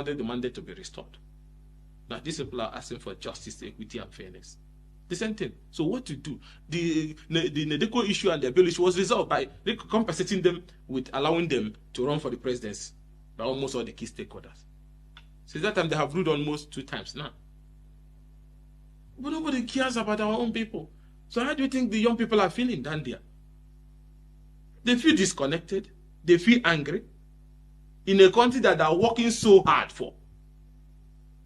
demanded to be restored. Now, these people are asking for justice, equity, and fairness. The same thing. So what to do? The Nedeko issue and the bill issue was resolved by compensating them with allowing them to run for the presidency by almost all the key stakeholders. Since that time, they have ruled almost 2 times now. But nobody cares about our own people. So how do you think the young people are feeling down there? They feel disconnected. They feel angry. In a country that they are working so hard for.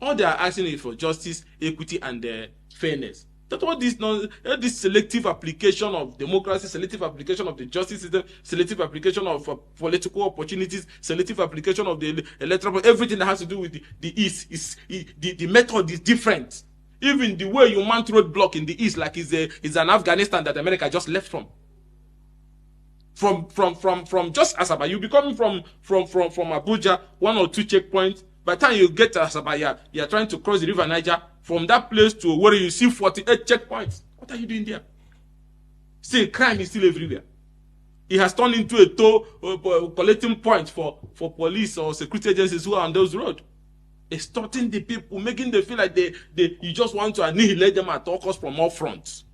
All they are asking is for justice, equity, and fairness. That's what this selective application of democracy, selective application of the justice system, selective application of political opportunities, selective application of the electoral, everything that has to do with the East, the method is different. Even the way you mount roadblock in the East, like is an Afghanistan that America just left from. From just Asaba, you be coming from Abuja, 1 or 2 checkpoints. By the time you get to Asaba, you're trying to cross the river Niger. From that place to where you see 48 checkpoints. What are you doing there? Still, crime is still everywhere. It has turned into a collecting point for police or security agencies who are on those roads. Extorting the people, making them feel like you just want to annihilate them at all costs from all fronts.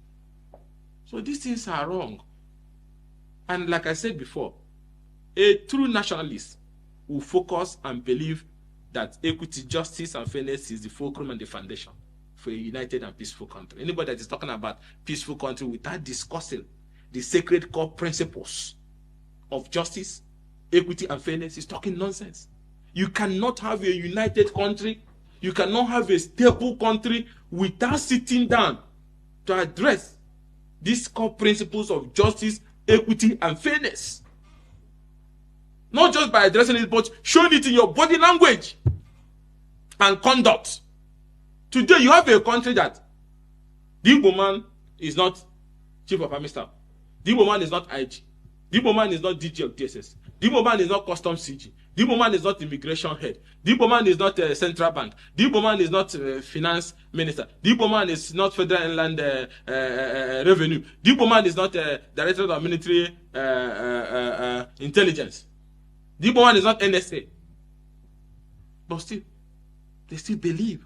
So these things are wrong. And like I said before, a true nationalist will focus and believe that equity, justice, and fairness is the fulcrum and the foundation for a united and peaceful country. Anybody that is talking about peaceful country without discussing the sacred core principles of justice, equity, and fairness is talking nonsense. You cannot have a united country, you cannot have a stable country without sitting down to address these core principles of justice, equity, and fairness. Not just by addressing it, but showing it in your body language and conduct. Today, you have a country that the Igbo man is not chief of army staff. The Igbo man is not IG. The Igbo man is not DG of DSS. The Igbo man is not customs CG. The Igbo man is not immigration head. The Igbo man is not central bank. The Igbo man is not finance minister. The Igbo man is not federal inland revenue. The Igbo man is not director of military intelligence. The Igbo man is not NSA. But still, they still believe.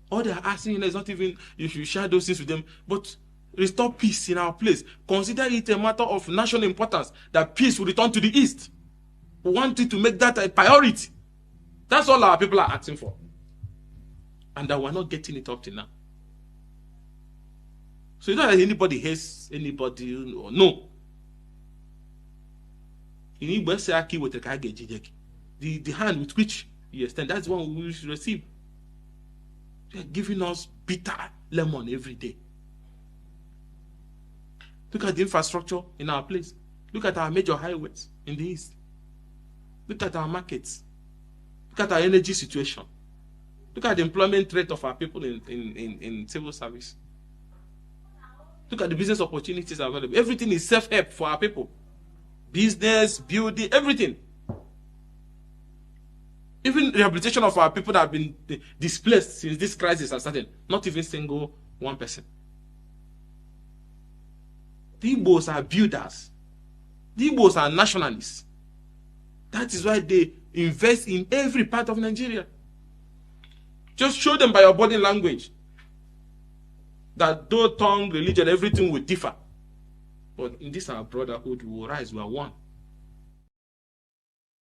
All they are asking is not even you should share those things with them, but restore peace in our place. Consider it a matter of national importance that peace will return to the East. We want you to make that a priority. That's all our people are asking for. And that we're not getting it up till now. So it's not that anybody hates anybody or no. In Igbo say aki with the hand with which you extend, that's the one we should receive. They are giving us bitter lemon every day. Look at the infrastructure in our place. Look at our major highways in the East. Look at our markets. Look at our energy situation. Look at the employment rate of our people in civil service. Look at the business opportunities available. Everything is self-help for our people. Business, building, everything. Even rehabilitation of our people that have been displaced since this crisis has started. Not even single one person. The Igbos are builders. The Igbos are nationalists. That is why they invest in every part of Nigeria. Just show them by your body language that though tongue, religion, everything will differ. But in this our brotherhood, we will rise, we are one.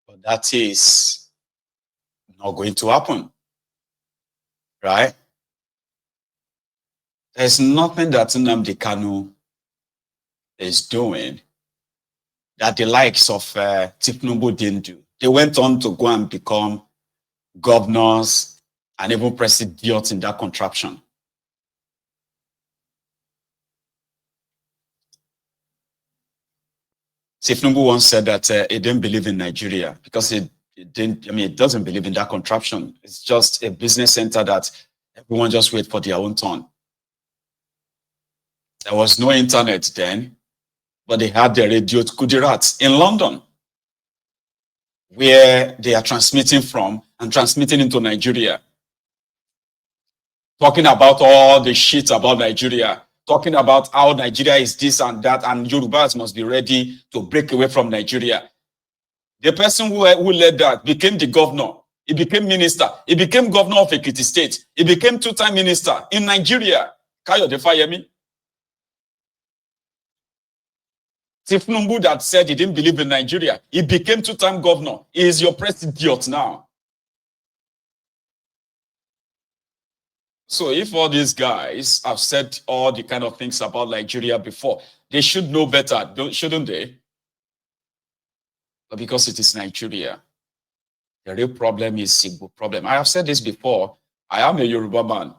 But that is not going to happen. Right? There's nothing that Nnamdi Kanu is doing that the likes of Tifnubu didn't do. They went on to go and become governors and even presidents in that contraption. Tifnubu once said that he didn't believe in Nigeria because it doesn't believe in that contraption. It's just a business center that everyone just wait for their own turn. There was no internet then, but they had the radio Kudirat in London, where they are transmitting from and transmitting into Nigeria. Talking about all the shit about Nigeria, talking about how Nigeria is this and that, and Yorubas must be ready to break away from Nigeria. The person who led that became the governor He became minister. He became governor of Ekiti State. He became two-time minister in Nigeria. Kayode Fayemi. Tifnumbu that said he didn't believe in Nigeria. He became two-time governor. He is your president now. So if all these guys have said all the kind of things about Nigeria before, they should know better, shouldn't they? But because it is Nigeria, the real problem is Igbo problem. I have said this before. I am a Yoruba man,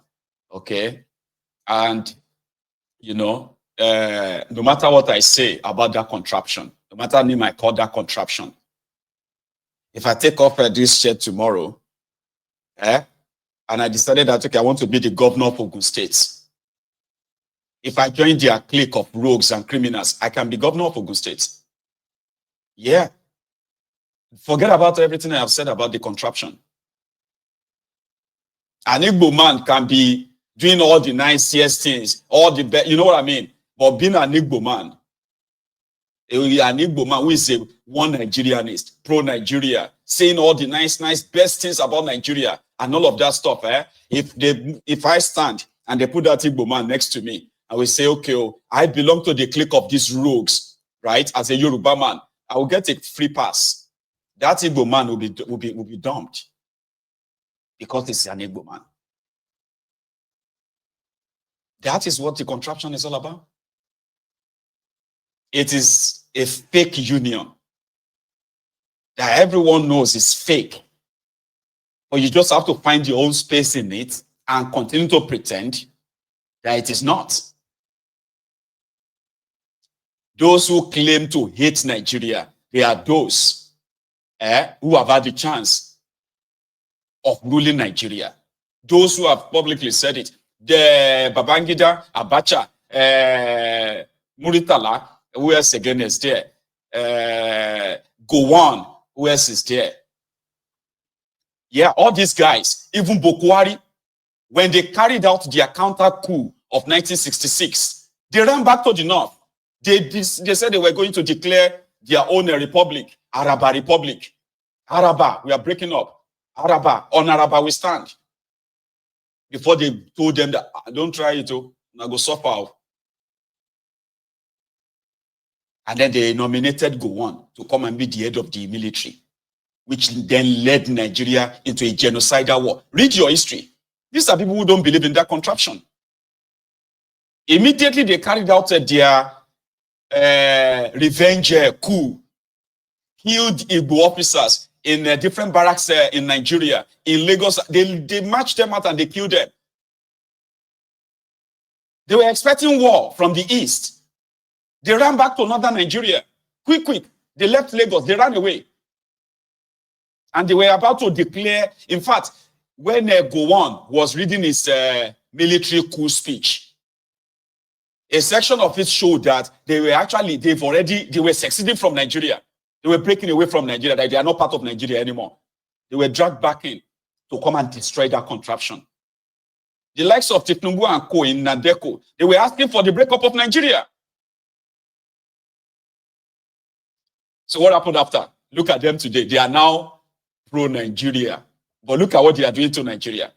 okay? And, you know, no matter what I say about that contraption, no matter name I call that contraption, if I take off this shirt tomorrow, and I decided that, okay, I want to be the governor of Ogun State. If I join their clique of rogues and criminals, I can be governor of Ogun State. Yeah. Forget about everything I have said about the contraption. An Igbo man can be doing all the nicest things, all the best, you know what I mean? But being an Igbo man who is a one Nigerianist, pro-Nigeria, saying all the nice, best things about Nigeria and all of that stuff, if I stand and they put that Igbo man next to me, I will say, okay, oh, I belong to the clique of these rogues, right? As a Yoruba man, I will get a free pass. That Igbo man will be dumped because it's an Igbo man. That is what the contraption is all about. It is a fake union that everyone knows is fake. But you just have to find your own space in it and continue to pretend that it is not. Those who claim to hate Nigeria, they are those who have had the chance of ruling Nigeria. Those who have publicly said it. The Babangida, Abacha, Muritala, who else again is there? Gowon, who else is there? Yeah, all these guys, even Bokwari, when they carried out their counter coup of 1966, they ran back to the north. They said they were going to declare their own republic, Araba Republic. Araba, we are breaking up. Araba, on Araba we stand. Before they told them that, don't try it, I go suffer. And then they nominated Gowon to come and be the head of the military, which then led Nigeria into a genocidal war. Read your history. These are people who don't believe in that contraption. Immediately they carried out their revenge coup, killed Igbo officers in different barracks in Nigeria, in Lagos. They marched them out and they killed them. They were expecting war from the east. They ran back to northern Nigeria. Quick. They left Lagos. They ran away. And they were about to declare, in fact, when Gowon was reading his military coup speech, a section of it showed that they were succeeding from Nigeria. They were breaking away from Nigeria, that they are not part of Nigeria anymore. They were dragged back in to come and destroy that contraption. The likes of Tifnumbu and Co in Nadeko, they were asking for the breakup of Nigeria. So what happened after? Look at them today. They are now pro-Nigeria. But look at what they are doing to Nigeria.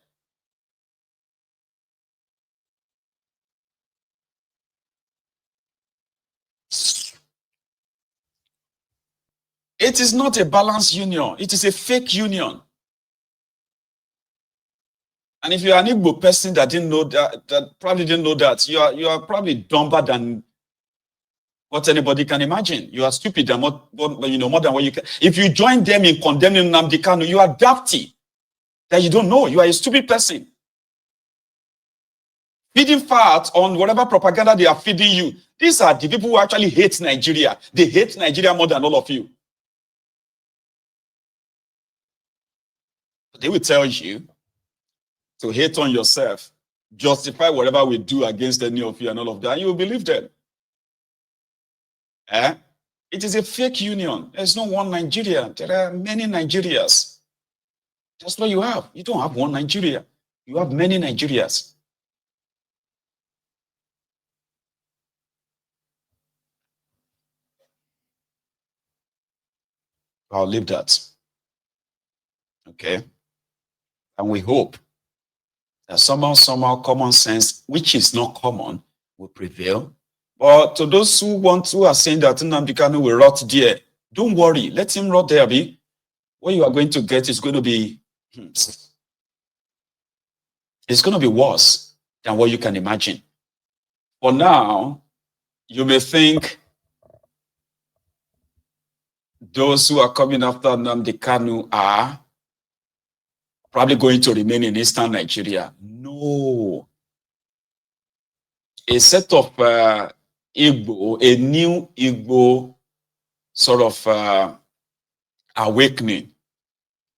It is not a balanced union. It is a fake union. And if you are an Igbo person that didn't know that probably didn't know that, you are probably dumber than what anybody can imagine. You are stupid and more than what you can. If you join them in condemning Nnamdi Kanu, you are dafty. That you don't know. You are a stupid person. Feeding fat on whatever propaganda they are feeding you. These are the people who actually hate Nigeria. They hate Nigeria more than all of you. They will tell you to hate on yourself, justify whatever we do against any of you and all of that, and you will believe them. It is a fake union. There's no one Nigeria. There are many Nigerias. That's what you have. You don't have one Nigeria. You have many Nigerias. I'll leave that. Okay. And we hope that somehow common sense, which is not common, will prevail. But to those who are saying that Nnamdi Kanu will rot there, don't worry, let him rot there, Abi. What you are going to get is going to be, it's going to be worse than what you can imagine. For now, you may think those who are coming after Nnamdi Kanu are probably going to remain in Eastern Nigeria. No. A set of Igbo, a new Igbo sort of awakening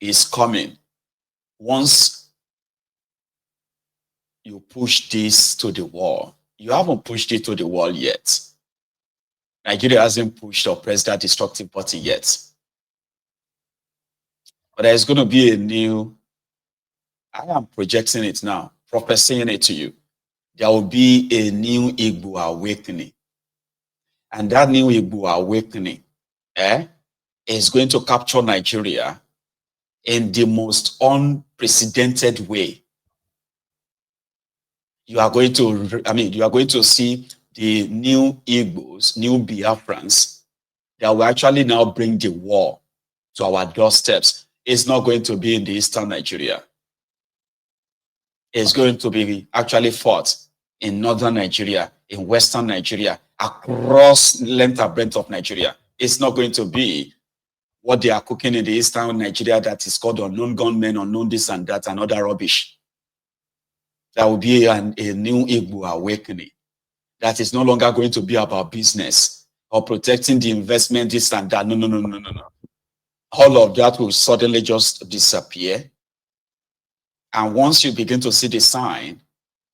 is coming once you push this to the wall. You haven't pushed it to the wall yet. Nigeria hasn't pushed or pressed that destructive button yet. But there's going to be a new, I am projecting it now, prophesying it to you. There will be a new Igbo awakening. And that new Igbo awakening is going to capture Nigeria in the most unprecedented way. You are going to see the new Igbos, new Biafrans, that will actually now bring the war to our doorsteps. It's not going to be in the Eastern Nigeria. Is going to be actually fought in Northern Nigeria, in Western Nigeria, across length and breadth of Nigeria. It's not going to be what they are cooking in the Eastern Nigeria that is called unknown gunmen, unknown this and that, and other rubbish. That will be a new Igbo awakening. That is no longer going to be about business or protecting the investment, this and that. No. All of that will suddenly just disappear. And once you begin to see the sign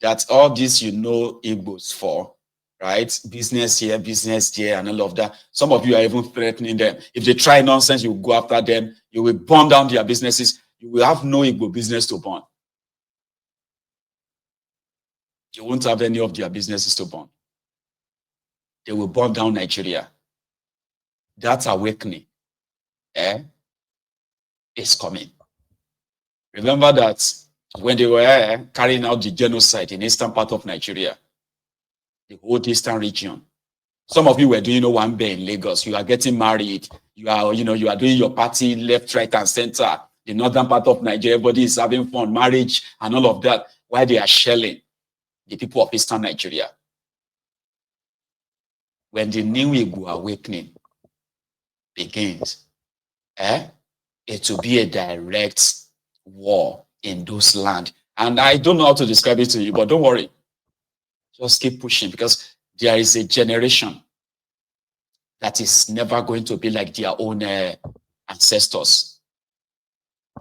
that all this Igbos for, right? Business here, business there, and all of that. Some of you are even threatening them. If they try nonsense, you will go after them. You will burn down their businesses. You will have no Igbo business to burn. You won't have any of their businesses to burn. They will burn down Nigeria. That awakening is coming. Remember that when they were carrying out the genocide in the eastern part of Nigeria, the whole eastern region, some of you were doing one bear in Lagos. You are getting married. You are doing your party left, right, and center. The northern part of Nigeria, everybody is having fun, marriage, and all of that. While they are shelling the people of eastern Nigeria. When the new Igbo awakening begins, it will be a direct war in those lands. And I don't know how to describe it to you, but don't worry. Just keep pushing, because there is a generation that is never going to be like their own ancestors.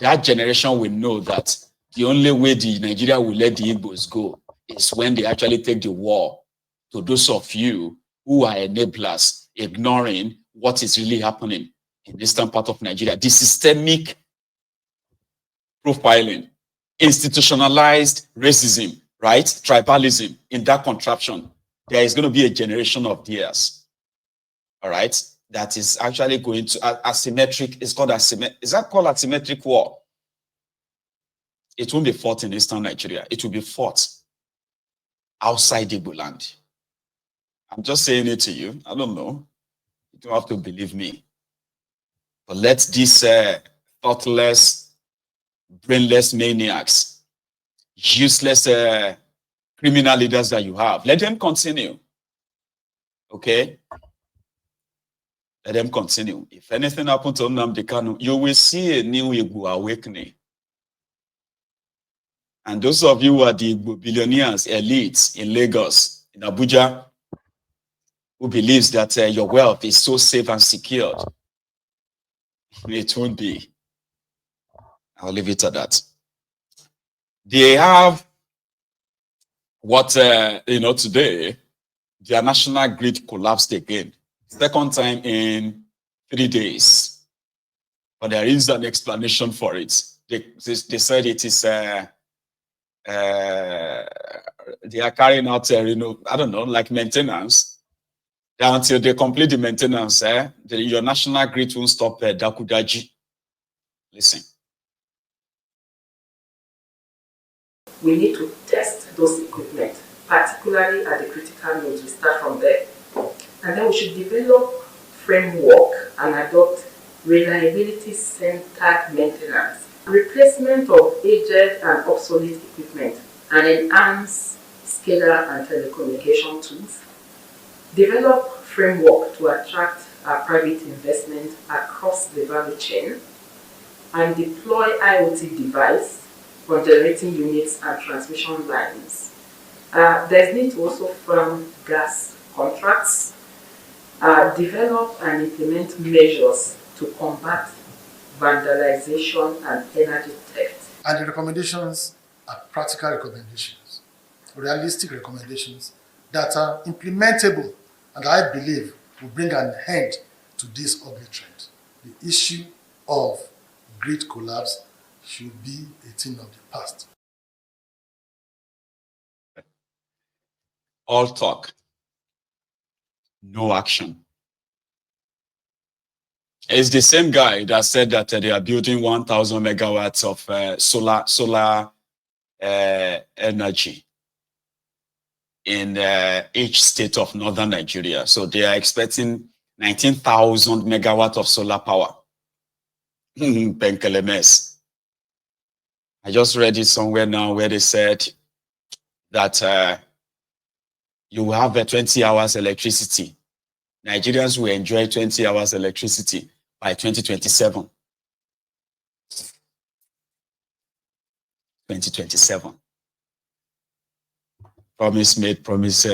That generation will know that the only way the Nigeria will let the Igbos go is when they actually take the war to those of you who are enablers, ignoring what is really happening in the eastern part of Nigeria. The systemic profiling, institutionalized racism, right? Tribalism in that contraption. There is going to be a generation of theirs, all right? That is actually going to asymmetric. It's called asymmetric. Is that called asymmetric war? It won't be fought in eastern Nigeria. It will be fought outside Igbo land. I'm just saying it to you. I don't know. You don't have to believe me. But let these thoughtless, brainless maniacs, useless criminal leaders that you have, let them continue. Okay? Let them continue. If anything happens to Nnamdi Kanu, you will see a new Igbo awakening. And those of you who are the Igbo billionaires, elites in Lagos, in Abuja, who believes that your wealth is so safe and secured, it won't be. I'll leave it at that. They have what, today, their national grid collapsed again. Second time in 3 days. But there is an explanation for it. They said it is, they are carrying out, I don't know, like maintenance. Until they complete the maintenance, your national grid won't stop Dakudaji. Listen. we need to test those equipment, particularly at the critical nodes. We start from there. And then we should develop framework and adopt reliability-centered maintenance, replacement of aged and obsolete equipment, and enhance SCADA and telecommunication tools, develop framework to attract private investment across the value chain, and deploy IoT device for generating units and transmission lines. There's need to also firm gas contracts, develop and implement measures to combat vandalization and energy theft. And the recommendations are practical recommendations, realistic recommendations that are implementable and I believe will bring an end to this ugly trend. The issue of grid collapse should be a thing of the past. All talk, no action. It's the same guy that said that they are building 1,000 megawatts of solar energy in each state of northern Nigeria. So they are expecting 19,000 megawatts of solar power. Penkelemes. I just read it somewhere now where they said that you will have 20 hours electricity. Nigerians will enjoy 20 hours electricity by 2027. 2027. Promise made, promise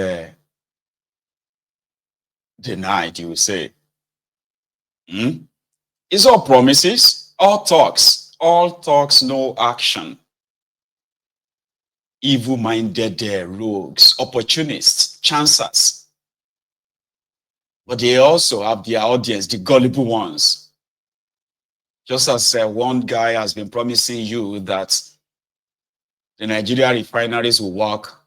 denied, you will say. It's all promises, all talks, no action. Evil-minded rogues, opportunists, chancers. But they also have their audience, the gullible ones. Just as one guy has been promising you that the Nigeria refineries will work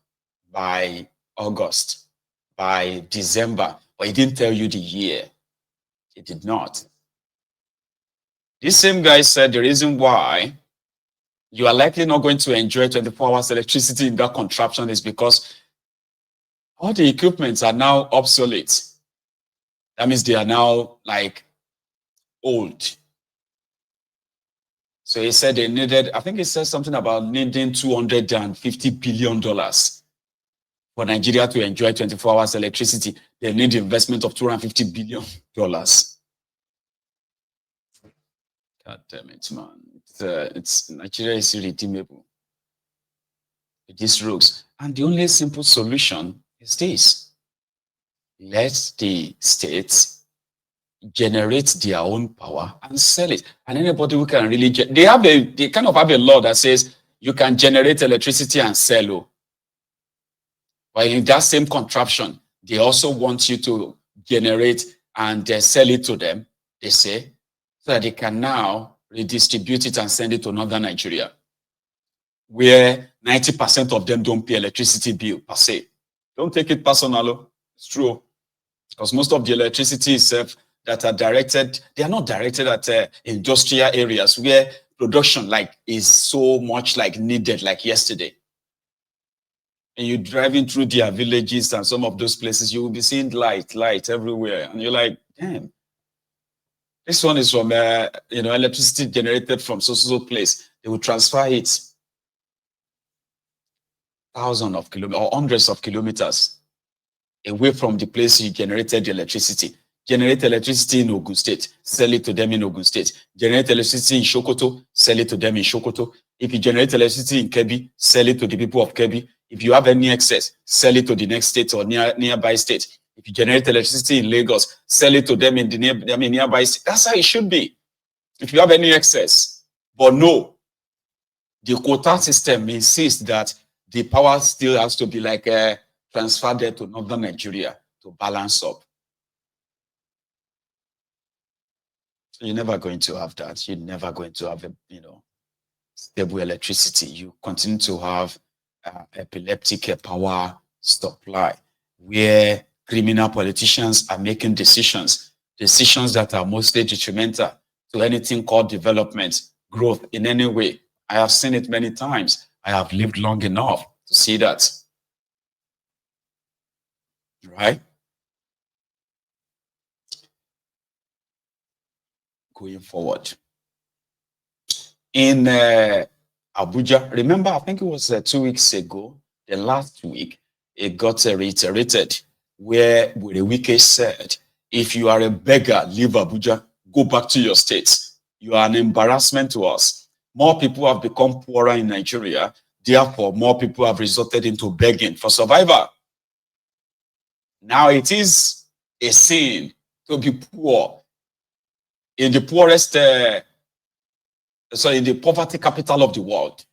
by August, by December, but he didn't tell you the year. He did not. This same guy said the reason why you are likely not going to enjoy 24 hours electricity in that contraption is because all the equipments are now obsolete. That means they are now like old. So he said they needed, I think he said something about needing $250 billion for Nigeria to enjoy 24 hours electricity. They need investment of $250 billion. God damn it, man. It's Nigeria is irredeemable with these rogues. And the only simple solution is this. Let the states generate their own power and sell it. And anybody who can really they kind of have a law that says you can generate electricity and sell. But in that same contraption, they also want you to generate and sell it to them, they say, so that they can now redistribute it and send it to northern Nigeria, where 90% of them don't pay electricity bill per se. Don't take it personal. It's true. Because most of the electricity itself that are directed, they are not directed at industrial areas where production is so much needed like yesterday. And you're driving through their villages and some of those places, you will be seeing light everywhere. And you're like, damn, this one is from electricity generated from so place. They will transfer it thousands of kilometers or hundreds of kilometers away from the place you generated the electricity. Generate electricity in Ogun State, sell it to them in Ogun State. Generate electricity in Sokoto, sell it to them in Sokoto. If you generate electricity in Kebbi, sell it to the people of Kebbi. If you have any excess, sell it to the next state or nearby state. If you generate electricity in Lagos, sell it to them in the nearby state. That's how it should be. If you have any excess. But no, the quota system insists that the power still has to be transferred there to northern Nigeria to balance up. So you're never going to have that. You're never going to have stable electricity. You continue to have epileptic power supply where criminal politicians are making decisions that are mostly detrimental to anything called development, growth in any way. I have seen it many times. I have lived long enough to see that. Right? Going forward. In Abuja, remember, I think it was 2 weeks ago, the last week, it got reiterated where Wike said, if you are a beggar, leave Abuja, go back to your state. You are an embarrassment to us. More people have become poorer in Nigeria. Therefore, more people have resorted into begging for survival. Now it is a sin to be poor in the poorest, in the poverty capital of the world.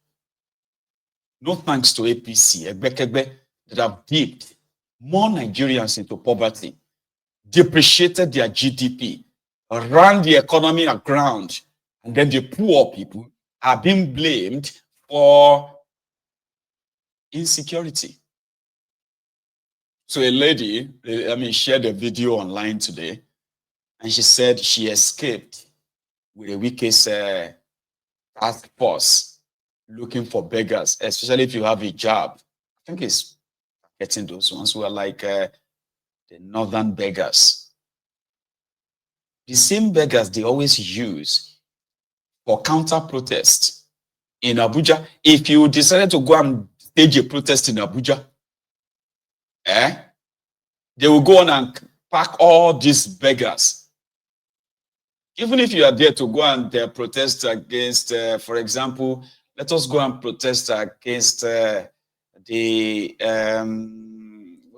No thanks to APC, Egbekegbe, that have dipped more Nigerians into poverty, depreciated their GDP, ran the economy aground, and then the poor people are being blamed for insecurity. So a lady, shared a video online today, and she said she escaped with a Wike's task force looking for beggars, especially if you have a job. I think it's getting those ones who are like the northern beggars. The same beggars they always use for counter-protest in Abuja. If you decided to go and stage a protest in Abuja, they will go on and pack all these beggars. Even if you are there to go and protest against, for example, let us go and protest against what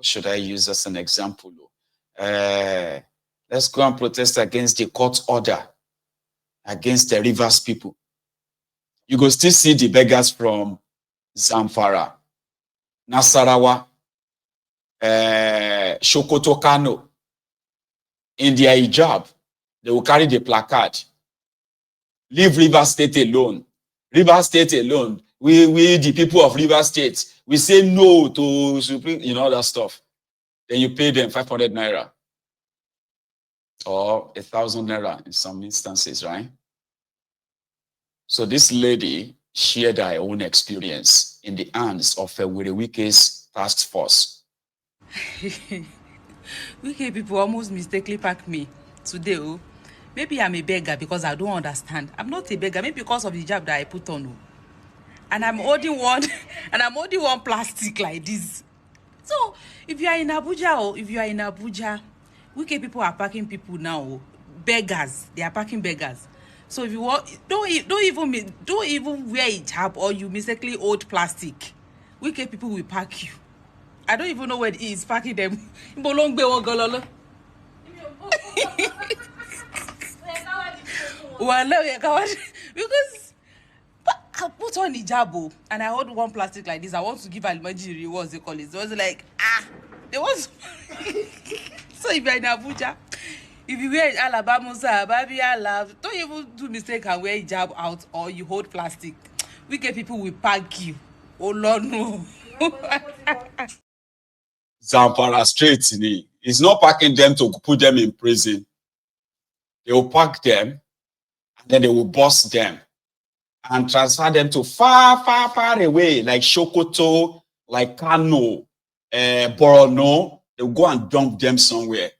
should I use as an example? Let's go and protest against the court order against the Rivers people. You go still see the beggars from Zamfara, Nasarawa, Sokoto, Kanu. In their hijab, they will carry the placard. Leave Rivers State alone. Rivers State alone. We the people of Rivers State, we say no to Supreme, that stuff. Then you pay them 500 naira or 1,000 naira in some instances, right? So this lady shared her own experience in the hands of Wike's task force. Wike people almost mistakenly pack me today. Oh, maybe I'm a beggar because I don't understand. I'm not a beggar, maybe because of the job that I put on. Oh. And I'm holding one, and I'm holding one plastic like this. So if you are in Abuja, Wike people are packing people now. Oh. Beggars, they are packing beggars. So if you want, don't even wear a hijab or you mistakenly hold plastic. Wike people will pack you. I don't even know where he is packing them. Because I put on hijab and I hold one plastic like this. I want to give Alimajiri, what's they call it? So it was like, there was. So if you're in Abuja, if you wear Alabama, don't even do mistake and wear hijab out or you hold plastic. Wicked people will pack you. Oh Lord, no. Zamfara straight, it's not packing them to put them in prison. They will pack them and then they will bust them and transfer them to far, far, far away, like Sokoto, like Kanu, Borono. They will go and dump them somewhere.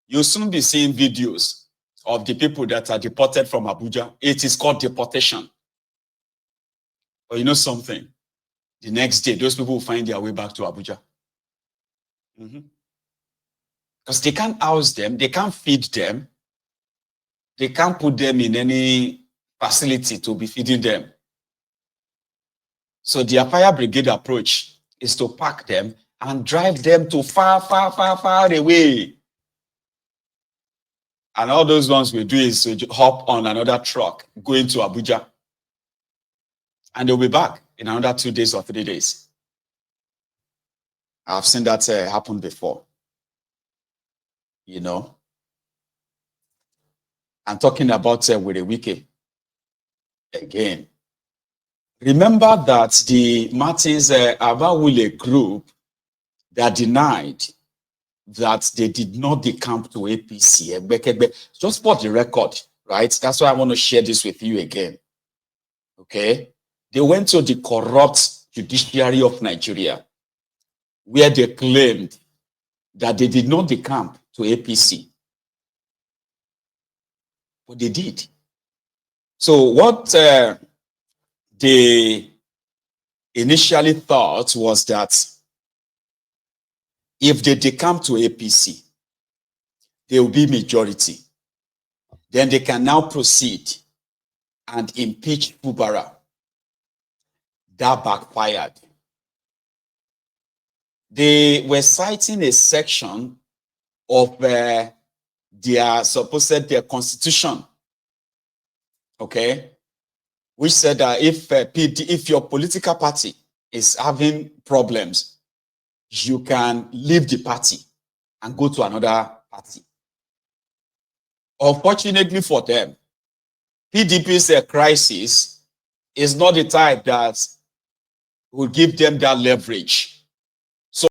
You'll soon be seeing videos of the people that are deported from Abuja. It is called deportation. But you know something? The next day, those people will find their way back to Abuja. Because they can't house them, they can't feed them, they can't put them in any facility to be feeding them. So the fire brigade approach is to pack them and drive them to far, far, far, far away. And all those ones we do is to hop on another truck going to Abuja. And they'll be back in another 2 days or 3 days. I've seen that happen before. I'm talking about Wike again. Remember that the Martins Abawule group that denied that they did not decamp to APC. Just for the record, right? That's why I want to share this with you again. Okay? They went to the corrupt judiciary of Nigeria, where they claimed that they did not decamp to APC. But they did. So what they initially thought was that if they decamp to APC, they will be majority. Then they can now proceed and impeach Fubara. That backfired. They were citing a section of their constitution, okay, which said that if your political party is having problems, you can leave the party and go to another party. Unfortunately for them, PDP's crisis is not the type that will give them that leverage